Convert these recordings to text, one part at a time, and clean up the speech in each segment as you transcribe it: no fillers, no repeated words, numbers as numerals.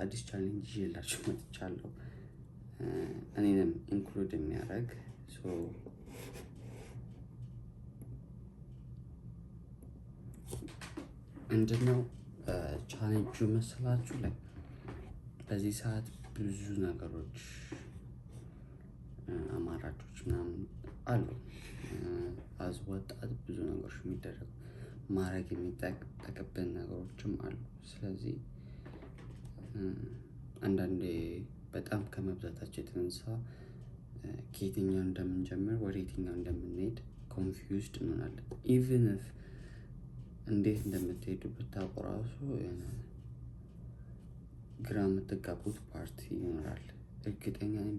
አዲስ ቻሌንጅ ይዤላችሁ መጥቻለሁ። እኔንም ኢንክሉድ የሚያደርግ ምንድነው ቻሌንጁ መሰላችሁ? ላይ በዚህ ሰዓት ብዙ ነገሮች አማራጮች ምናምን አሉ። አዝ ወጣት ብዙ ነገሮች የሚደረጉ ማድረግ የሚጠበቅብን ነገሮችም አሉ። ስለዚህ አንዳንዴ በጣም ከመብዛታቸው የተነሳ ከየትኛው እንደምንጀምር ወደ የትኛው እንደምንሄድ ኮንፊውዝድ እንሆናለን። ኢቭን ኢፍ እንዴት እንደምትሄዱ ብታውቁ ራሱ ግራ የምትጋቡት ፓርቲ ይኖራል። እርግጠኛ ነኝ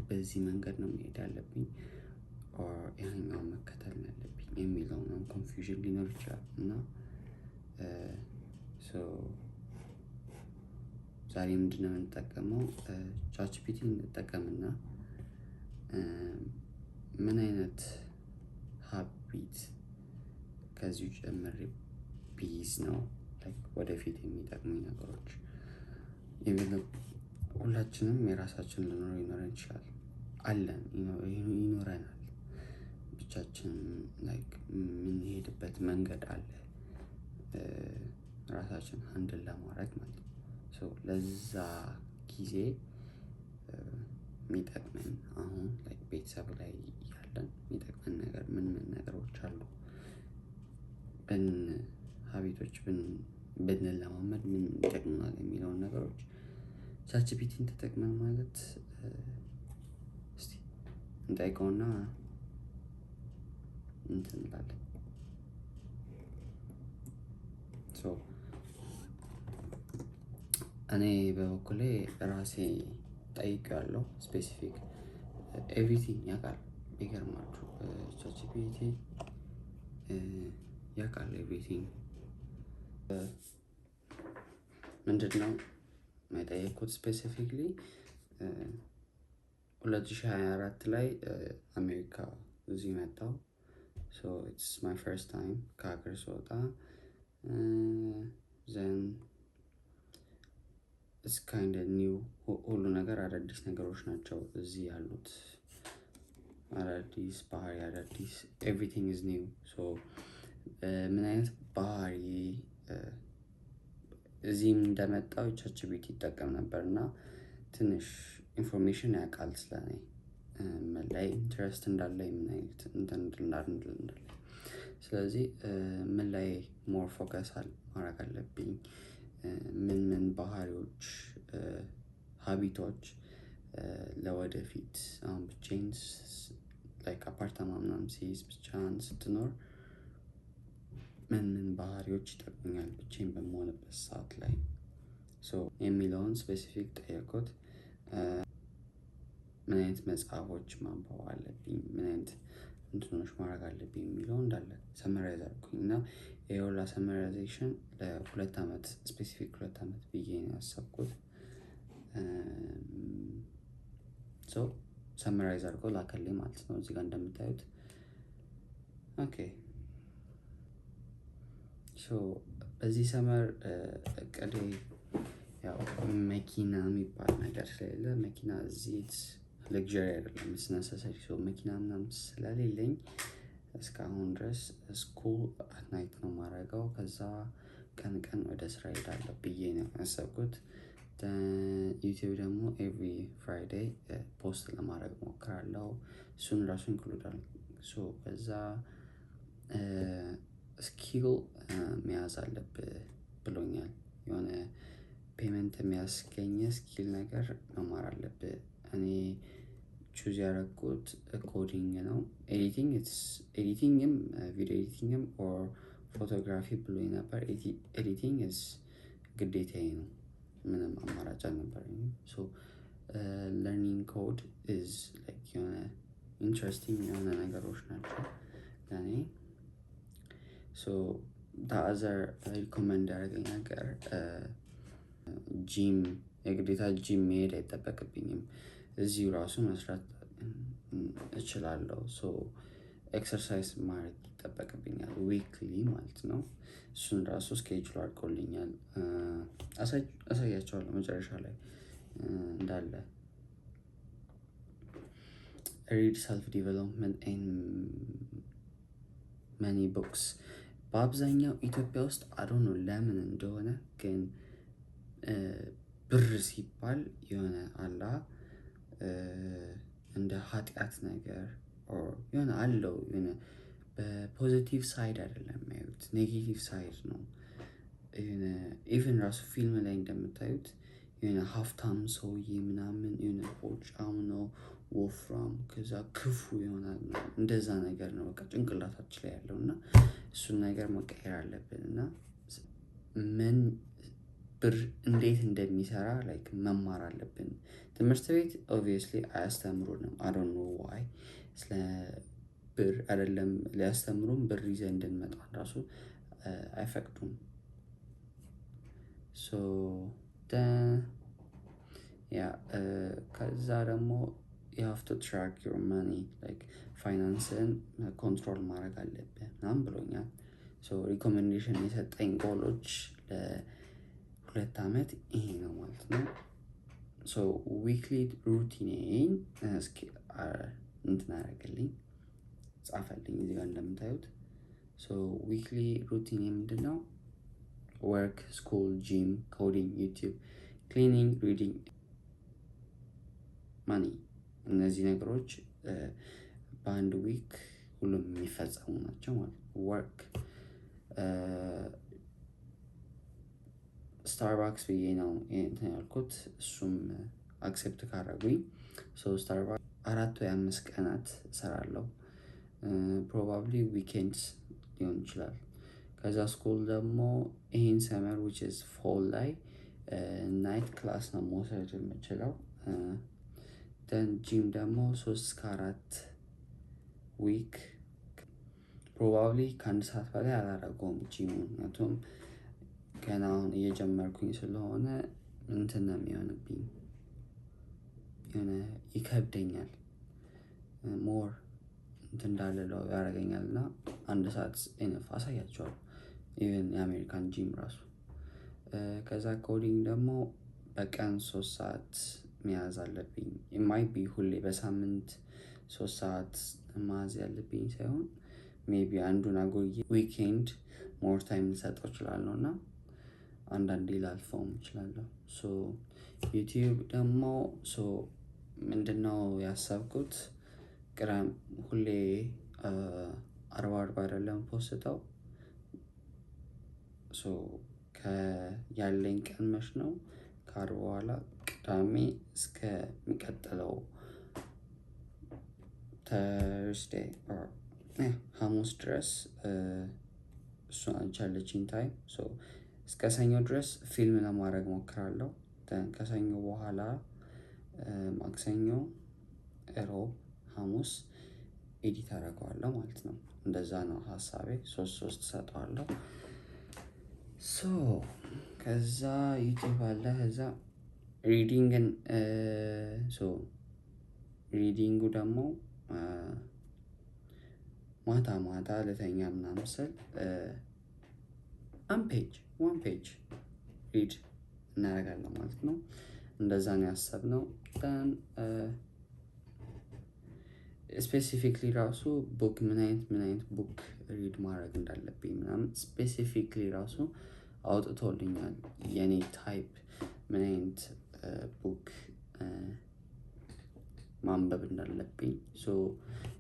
በዚህ መንገድ ነው መሄድ ያለብኝ ኦር ያኛውን መከተል ነው ያለብኝ የሚለው ነው ኮንፊውዥን ሊኖር ይችላል። እና ዛሬ ምንድነው የምንጠቀመው? ቻትጂፒቲ እንጠቀምና ምን አይነት ሀቢት ከዚሁ ጨምሬ ቢይዝ ነው ወደፊት የሚጠቅሙኝ ነገሮች። ሁላችንም የራሳችን ሊኖረን ይችላል አለን ይኖረናል። ብቻችን የምንሄድበት መንገድ አለ ራሳችን ሃንድል ለማድረግ ማለት ነው። ለዛ ጊዜ የሚጠቅመን አሁን ቤተሰብ ላይ ያለን የሚጠቅመን ነገር ምን ነገሮች አሉ? ሀቢቶች ብንለማመድ ምን ይጠቅሙናል የሚለውን ነገሮች ቻትጂፒቲን ተጠቅመን ማለት እስቲ እንጠይቀውና እንትን እንላለን። እኔ በበኩሌ ራሴ ጠይቄዋለሁ። ስፔሲፊክ ኤቭሪቲንግ ያውቃል። ቢገርማችሁ ቻትጂፒቲ ያውቃል ኤቭሪቲንግ። ምንድነው የጠየኩት? ስፔሲፊክሊ 2024 ላይ አሜሪካ እዚህ መጣሁ። ኢትስ ማይ ፈርስት ታይም ከሀገር ስወጣ። ዘን ኢትስ ካይንድ ኒው ሁሉ ነገር አዳዲስ ነገሮች ናቸው እዚህ ያሉት። አዳዲስ ባህሪ አዳዲስ ኤቭሪቲንግ ኢዝ ኒው። ምን አይነት ባህሪ እዚህም እንደመጣው ቻትጂፒቲ ይጠቀም ነበር እና ትንሽ ኢንፎርሜሽን ያውቃል ስለኔ ምን ላይ ኢንትረስት እንዳለኝ ምን አይነት እንትን እንዳለኝ። ስለዚህ ምን ላይ ሞር ፎከስ ማድረግ አለብኝ፣ ምን ባህሪዎች ሀቢቶች ለወደፊት አሁን ብቻዬን አፓርታማ ምናምን ሲይዝ ብቻህን ስትኖር ምን ባህሪዎች ይጠቅሙኛል ብቻዬን በምሆንበት ሰዓት ላይ የሚለውን ስፔሲፊክ ጠየኩት። ምን አይነት መጽሐፎች ማንበብ አለብኝ፣ ምን አይነት እንትኖች ማድረግ አለብኝ የሚለው እንዳለ ሰመራይዝ አድርኩኝ እና ይሄ ሁላ ሰመራይዜሽን ለ2 አመት ስፔሲፊክ 2 አመት ብዬ ነው ያሰብኩት። ሰመራይዝ አድርጎ ላከልኝ ማለት ነው እዚህ ጋር እንደምታዩት። ኦኬ በዚህ ሰመር እቅዴ ያው መኪና የሚባል ነገር ስለሌለ መኪና እዚህ ለግዠሪ አይደለም ኢትስ ነሰሰሪ። መኪና ምናምን ስለሌለኝ እስካሁን ድረስ ስኩል አት ናይት ነው የማደርገው። ከዛ ቀን ወደ ስራ እሄዳለሁ ብዬ ነው ያሰብኩት። ዩቲዩብ ደግሞ ኤቭሪ ፍራይዴይ ፖስት ለማድረግ እሞክራለሁ። እሱን ራሱ ኢንክሉድ አድርጎ ከዛ ስኪል መያዝ አለብህ ብሎኛል። የሆነ ፔመንት የሚያስገኝ ስኪል ነገር መማር አለብህ። እኔ ቹዝ ያደረኩት ኮዲንግ ነው። ኤዲቲንግም ቪዲዮ ኤዲቲንግም ኦር ፎቶግራፊ ብሎኝ ነበር። ኤዲቲንግ ግዴታዬ ነው፣ ምንም አማራጭ አልነበረኝም። ለርኒንግ ኮድ የሆነ ኢንትረስቲንግ የሆነ ነገሮች ናቸው ለእኔ። አዘር ሪኮመንድ ያደረገኝ ነገር ጂም፣ የግዴታ ጂም መሄድ አይጠበቅብኝም። እዚሁ ራሱ መስራት እችላለሁ። ኤክሰርሳይዝ ማድረግ ይጠበቅብኛል ዊክሊ ማለት ነው። እሱን ራሱ ስኬጁል አድርጎልኛል። አሳያቸዋለሁ መጨረሻ ላይ እንዳለ ሪድ ሰልፍ ዲቨሎፕመንት መኒ ቡክስ። በአብዛኛው ኢትዮጵያ ውስጥ አዶኖ ለምን እንደሆነ ግን ብር ሲባል የሆነ አላ እንደ ኃጢአት ነገር የሆነ አለው የሆነ በፖዚቲቭ ሳይድ አይደለም የሚያዩት ኔጌቲቭ ሳይድ ነው። ኢቨን ራሱ ፊልም ላይ እንደምታዩት የሆነ ሀብታም ሰውዬ ምናምን የሆነ ቦርጫም ነው ወፍራም ከዛ ክፉ ይሆናል እንደዛ ነገር ነው በቃ ጭንቅላታችን ላይ ያለው እና እሱን ነገር መቀየር አለብን። እና ምን ብር እንዴት እንደሚሰራ ላይክ መማር አለብን። ትምህርት ቤት ኦብቪየስሊ አያስተምሩንም። አይ ዶንት ኖ ዋይ ስለ ብር አይደለም ሊያስተምሩን ብር ይዘን እንድንመጣ ራሱ አይፈቅዱም። ሶ ከዛ ደግሞ you have to track your money like ፋይናንስን ኮንትሮል ማድረግ አለብህ ምናምን ብሎኛል። ሶ ሪኮሜንዴሽን የሰጠኝ ጎሎች ለ2 ዓመት ይሄ ነው ማለት ነው። ሶ ዊክሊ ሩቲኔን እስኪ እንትን አደረግልኝ ጻፈልኝ እዚህ ጋር እንደምታዩት። ሶ ዊክሊ ሩቲኔ ምንድን ነው? ወርክ፣ ስኩል፣ ጂም፣ ኮዲንግ፣ ዩቲዩብ፣ ክሊኒንግ፣ ሪዲንግ፣ ማኒ። እነዚህ ነገሮች በአንድ ዊክ ሁሉም የሚፈጸሙ ናቸው ማለት ነው። ወርክ ስታርባክስ ብዬ ነው እንትን ያልኩት እሱም አክሴፕት ካረጉኝ ስታርባክስ 4 ወይ 5 ቀናት እሰራለሁ። ፕሮባብሊ ዊኬንድስ ሊሆን ይችላል። ከዛ ስኩል ደግሞ ይሄን ሰመር which is fall ላይ ናይት ክላስ ነው መውሰድ የምችለው። ደን ጂም ደግሞ 3-4 ዊክ ፕሮባብሊ ከ1 ሰዓት በላይ አላደረገውም ጂሙን። ምክንያቱም ገና አሁን እየጀመርኩኝ ስለሆነ እንትን ነው የሚሆንብኝ የሆነ ይከብደኛል ሞር እንትን እንዳልለው ያደርገኛል። እና 1 ሰዓት ኢነፍ አሳያቸዋለሁ ኢቨን የአሜሪካን ጂም ራሱ። ከዛ ኮዲንግ ደግሞ በቀን 3 ሰዓት መያዝ አለብኝ። የማይቢ ሁሌ በሳምንት 3 ሰዓት መያዝ ያለብኝ ሳይሆን ሜቢ አንዱን አጎዬ ዊኬንድ ሞር ታይም ልሰጠው እችላለሁ እና አንዳንዴ ላልፈውም እችላለሁ። ሶ ዩቲዩብ ደግሞ ምንድነው ያሰብኩት ቅዳሜ ሁሌ 40 አይደለም ፖስተው ያለኝ ቀን መች ነው ከአርብ በኋላ ቅዳሜ እስከሚቀጥለው ተርስዴይ ሐሙስ ድረስ እሷን ቻለችኝ ታይም። እስከ ሰኞ ድረስ ፊልም ለማድረግ ሞክራለሁ። ከሰኞ በኋላ ማክሰኞ፣ እሮብ፣ ሐሙስ ኤዲት አደርገዋለሁ ማለት ነው። እንደዛ ነው ሀሳቤ። 3 እሰጠዋለሁ። ከዛ ዩቲዩብ አለ። ከዛ ሪዲንግን ሪዲንጉ ደግሞ ማታ ማታ ልተኛ ምናምን ስል 1 ፔጅ ሪድ እናደርጋለን ማለት ነው። እንደዛ ነው ያሰብነው። ስፔሲፊክሊ ራሱ ቡክ ምን አይነት ቡክ ሪድ ማድረግ እንዳለብኝ ምናምን ስፔሲፊክሊ ራሱ አውጥቶልኛል። የኔ ታይፕ ምን አይነት ቡክ ማንበብ እንዳለብኝ።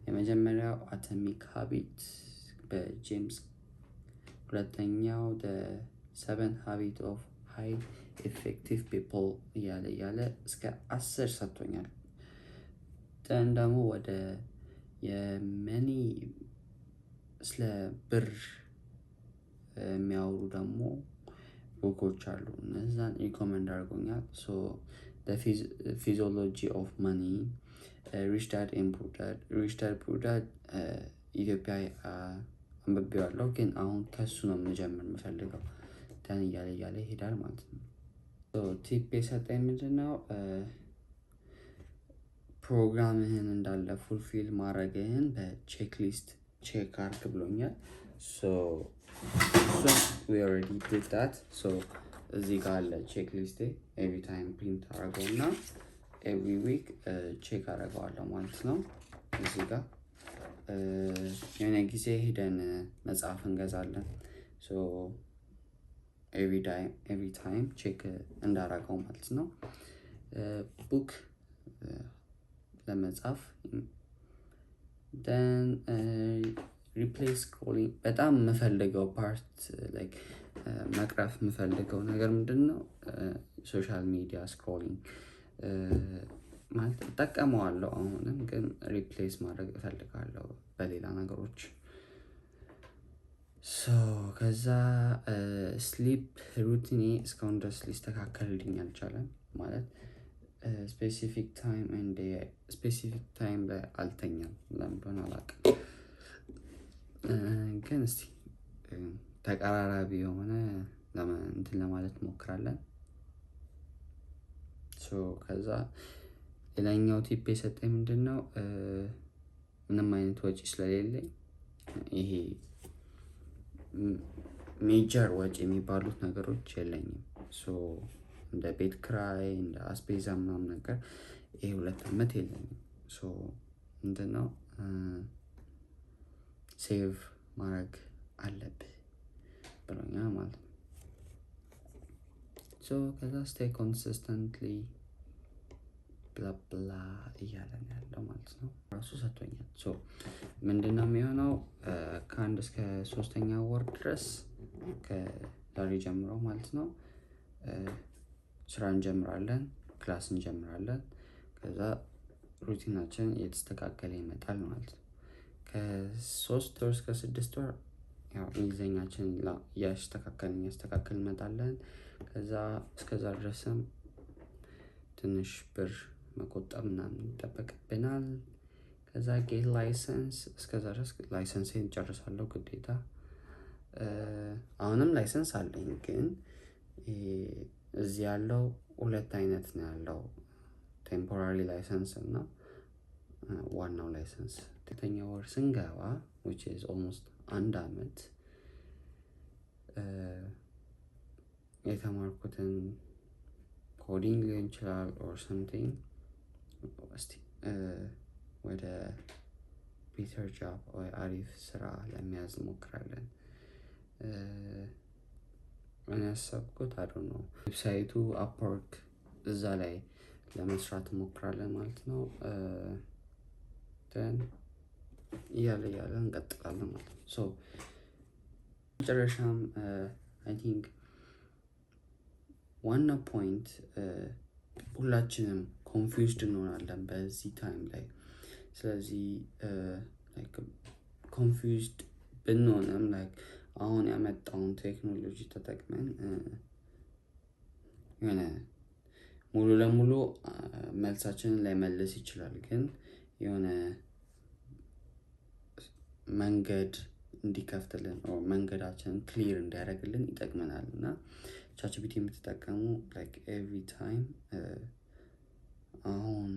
የመጀመሪያው አቶሚክ ሃቢት በጄምስ፣ ሁለተኛው The 7 Habits of High Effective People እያለ እስከ 10 ሰጥቶኛል። ደግሞ ወደ የመኒ ስለ ብር የሚያወሩ ደግሞ ቡኮች አሉ። እነዛን ሪኮመንድ አድርጎኛል። The Physiology of Money፣ Rich Dad Poor Dad ኢትዮጵያ አንብቤዋለሁ ግን አሁን ከሱ ነው መጀመር የምፈልገው። እያለ ይሄዳል ማለት ነው። ቲፕ የሰጠኝ ምንድነው ፕሮግራምህን እንዳለ ፉልፊል ማድረግህን በቼክሊስት ቼክ አርግ ብሎኛል። ሶ we already did that. so እዚህ ጋር አለ ቼክ ሊስቴ ኤቭሪ ታይም ፕሪንት አረገውና ኤቭሪ ዊክ ቼክ አረገዋለሁ ማለት ነው። እዚህ ጋር የሆነ ጊዜ ሄደን መጽሐፍ እንገዛለን። ሶ ኤቭሪ ታይም ቼክ እንዳረገው ማለት ነው። ቡክ ለመጻፍ then replace scrolling በጣም የምፈልገው ፓርት ላይክ መቅረፍ የምፈልገው ነገር ምንድነው? ሶሻል ሚዲያ ስክሮሊንግ ማለት እጠቀመዋለሁ አሁንም ግን ሪፕሌስ ማድረግ እፈልጋለሁ በሌላ ነገሮች። ሶ ከዛ ስሊፕ ሩቲኔ እስካሁን ድረስ ሊስተካከልልኝ አልቻለም። ማለት ስፔሲፊክ ታይም ላይ አልተኛም ለምን እንደሆነ አላውቅም። ግን እስቲ ተቀራራቢ የሆነ እንትን ለማለት እንሞክራለን። ሶ ከዛ ሌላኛው ቲፕ የሰጠኝ ምንድነው? ምንም አይነት ወጪ ስለሌለኝ ይሄ ሜጀር ወጪ የሚባሉት ነገሮች የለኝም። ሶ እንደ ቤት ክራይ እንደ አስቤዛ ምናምን ነገር ይሄ 2 አመት የለኝም። ሶ ምንድነው ሴቭ ማድረግ አለብህ ብሎኛል ማለት ነው። ሶ ከዛ ስቴይ ኮንሲስተንትሊ ብላ ብላ እያለን ያለው ማለት ነው። ራሱ ሰጥቶኛል። ሶ ምንድነው የሚሆነው? ከ1 እስከ 3ኛ ወር ድረስ ከዛሬ ጀምሮ ማለት ነው ስራ እንጀምራለን፣ ክላስ እንጀምራለን። ከዛ ሩቲናችን እየተስተካከለ ይመጣል ማለት ነው። ከ3 ወር እስከ 6 ወር ያው እንግሊዘኛችን እያስተካከልን እንመጣለን። ከዛ እስከዛ ድረስም ትንሽ ብር መቆጠብ ምናምን ይጠበቅብናል። ከዛ ጌት ላይሰንስ እስከዛ ድረስ ላይሰንሴን ጨርሳለሁ ግዴታ። አሁንም ላይሰንስ አለኝ ግን እዚህ ያለው 2 አይነት ነው ያለው። ቴምፖራሪ ላይሰንስ እና ዋናው ላይሰንስ። 8ኛ ወር ስንገባ which is almost 1 አመት የተማርኩትን ኮዲንግ ሊሆን ይችላል or something እስቲ ወደ ቤተር ጆብ ወይ አሪፍ ስራ ለመያዝ እንሞክራለን። እኔ ያሰብኩት I don't know ዌብሳይቱ አፕወርክ እዛ ላይ ለመስራት እንሞክራለን ማለት ነው። then እያለ እንቀጥላለን ማለት ነው። ሶ መጨረሻም I think ዋና ፖይንት ሁላችንም ኮንፊውዝድ እንሆናለን በዚህ ታይም ላይ። ስለዚህ ላይክ ኮንፊውዝድ ብንሆንም ላይክ አሁን ያመጣውን ቴክኖሎጂ ተጠቅመን የሆነ ሙሉ ለሙሉ መልሳችንን ላይመልስ ይችላል ግን የሆነ መንገድ እንዲከፍትልን መንገዳችንን ክሊር እንዲያደርግልን ይጠቅመናል። እና ቻትጂፒቲ የምትጠቀሙ ላይክ ኤቭሪ ታይም አሁን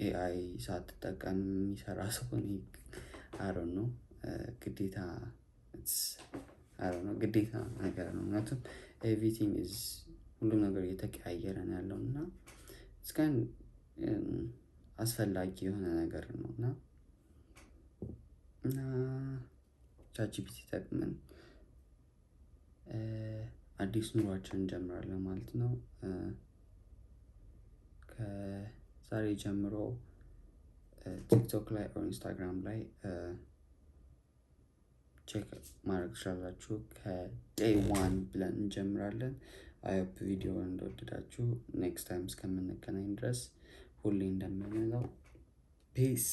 ኤአይ ሳትጠቀም የሚሰራ ሰው I don't know ግዴታ ግዴታ ነገር ነው። ምክንያቱም ኤቭሪቲንግ ኢዝ ሁሉም ነገር እየተቀያየረ ነው ያለው እና እስካሁን አስፈላጊ የሆነ ነገር ነው እና ቻትጂፒቲ ተጠቅመን አዲስ ኑሯችንን እንጀምራለን ማለት ነው። ከዛሬ ጀምሮ ቲክቶክ ላይ or ኢንስታግራም ላይ ቼክ ማድረግ ትችላላችሁ። ከday 1 ብለን እንጀምራለን። አይ ሆፕ ቪዲዮ እንደወደዳችሁ። ኔክስት ታይም እስከምንገናኝ ድረስ ሁሌ እንደምንለው ፒስ